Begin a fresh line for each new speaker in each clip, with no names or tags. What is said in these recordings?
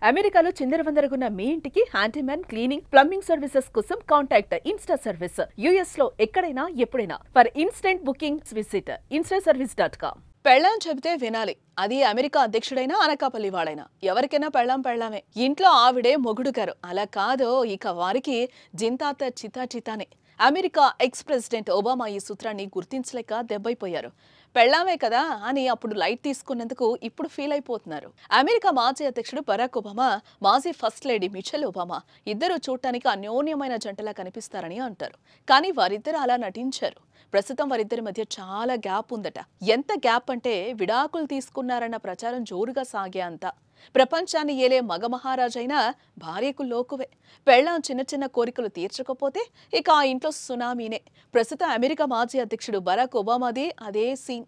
అమెరికాలో చిందరవందరగున్న మీ ఇంటికి handyman cleaning plumbing services కోసం కాంటాక్ట్ ఇన్స్టా సర్వీస్. యుఎస్ లో ఎక్కడైనా ఎప్పుడైనా for instant booking visit instaservice.com.
పెళ్ళాం చెబితే వినాలి. అది అమెరికా అధ్యక్షుడైనా అనకాపల్లి వాడైనా ఎవరికైనా పెళ్ళామే. ఇంట్లో ఆవిడే మొగుడు గారు. అలా కాదో ఇక వారికి జింతాత చితాచితానే. అమెరికా ఎక్స్ ప్రెసిడెంట్ ఒబామా ఈ సూత్రాన్ని గుర్తించలేక దెబ్బైపోయారు. పెళ్ళామే కదా అని అప్పుడు లైట్ తీసుకున్నందుకు ఇప్పుడు ఫీల్ అయిపోతున్నారు. అమెరికా మాజీ అధ్యక్షుడు బరాక్ ఒబామా, మాజీ ఫస్ట్ లేడీ మిచెల్ ఒబామా ఇద్దరు చూడటానికి అన్యోన్యమైన జంటలా కనిపిస్తారని అంటారు. కానీ వారిద్దరు అలా నటించారు. ప్రస్తుతం వారిద్దరి మధ్య చాలా గ్యాప్ ఉందట. ఎంత గ్యాప్ అంటే విడాకులు తీసుకున్నారన్న ప్రచారం జోరుగా సాగే అంత. ప్రపంచాన్ని ఏలే మగ మహారాజైనా భార్యకు లోకువే. పెళ్ళాం చిన్న కోరికలు తీర్చకపోతే ఇక ఆ ఇంట్లో సునామీనే. ప్రస్తుతం అమెరికా మాజీ అధ్యక్షుడు బరాక్ ఒబామాది అదే సీన్.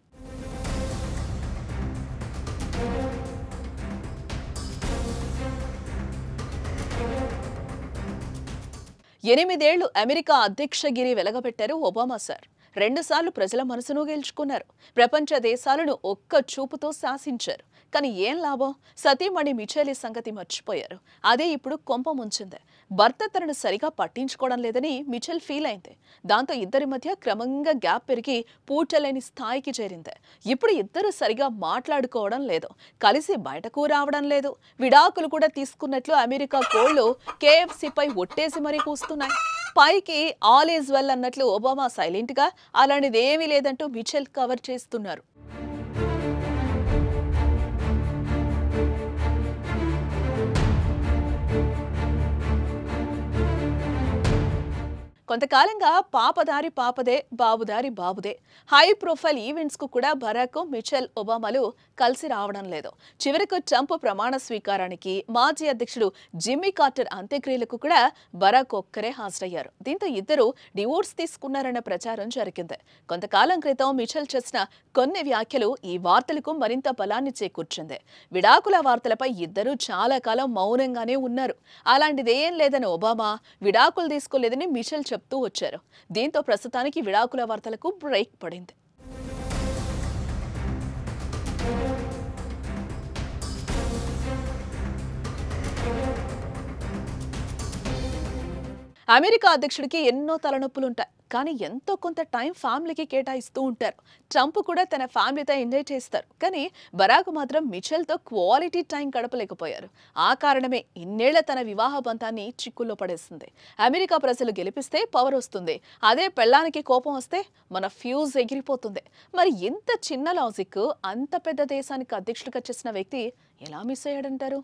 ఎనిమిదేళ్లు అమెరికా అధ్యక్షగిరి వెలగబెట్టారు ఒబామా సార్. 2 సార్లు ప్రజల మనసును గెలుచుకున్నారు. ప్రపంచ దేశాలను ఒక్క చూపుతో శాసించారు. కానీ ఏం లాభం? సతీమణి మిచెల్ సంగతి మర్చిపోయారు. అదే ఇప్పుడు కొంప ముంచింది. భర్త తనను సరిగా పట్టించుకోవడం లేదని మిచెల్ ఫీల్ అయింది. దాంతో ఇద్దరి మధ్య క్రమంగా గ్యాప్ పెరిగి పూడ్చలేని స్థాయికి చేరింది. ఇప్పుడు ఇద్దరు సరిగా మాట్లాడుకోవడం లేదు, కలిసి బయటకు రావడం లేదు. విడాకులు కూడా తీసుకున్నట్లు అమెరికా కోళ్లు కేఎఫ్సీపై ఒట్టేసి మరీ కూస్తున్నాయి. పైకి ఆల్ ఈజ్ వెల్ అన్నట్లు ఒబామా సైలెంట్ గా అలాంటిదేమీ లేదంటూ మిచెల్ కవర్ చేస్తున్నారు. కొంతకాలంగా పాపదారి పాపదే, బాబుదారి బాబుదే. హై ప్రొఫైల్ ఈవెంట్స్ కు కూడా బరాక్, మిచెల్ ఒబామాలు కలిసి రావడం లేదు. చివరకు ట్రంప్ ప్రమాణ స్వీకారానికి, మాజీ అధ్యక్షుడు జిమ్మీ కార్టర్ అంత్యక్రియలకు కూడా బరాక్ ఒక్కరే హాజరయ్యారు. దీంతో ఇద్దరు డివోర్స్ తీసుకున్నారన్న ప్రచారం జరిగింది. కొంతకాలం క్రితం మిచెల్ చేసిన కొన్ని వ్యాఖ్యలు ఈ వార్తలకు మరింత బలాన్ని చేకూర్చింది. విడాకుల వార్తలపై ఇద్దరు చాలా కాలం మౌనంగానే ఉన్నారు. అలాంటిదేం లేదని ఒబామా, విడాకులు తీసుకోలేదని మిచెల్ చెప్తూ వచ్చారు. దీంతో ప్రస్తుతానికి విడాకుల వార్తలకు బ్రేక్ పడింది. అమెరికా అధ్యక్షుడికి ఎన్నో తలనొప్పులుంటాయి. కానీ ఎంతో కొంత టైం ఫ్యామిలీకి కేటాయిస్తూ ఉంటారు. ట్రంప్ కూడా తన ఫ్యామిలీతో ఎంజాయ్ చేస్తారు. కానీ బరాక్ మాత్రం మిచెల్తో క్వాలిటీ టైం గడపలేకపోయారు. ఆ కారణమే ఇన్నేళ్ల తన వివాహ బంధాన్ని చిక్కుల్లో పడేస్తుంది. అమెరికా ప్రజలు గెలిపిస్తే పవర్ వస్తుంది, అదే పెళ్ళానికి కోపం వస్తే మన ఫ్యూజ్ ఎగిరిపోతుంది. మరి ఇంత చిన్న లాజిక్ అంత పెద్ద దేశానికి అధ్యక్షుడిగా చేసిన వ్యక్తి ఎలా మిస్ అయ్యాడంటారు?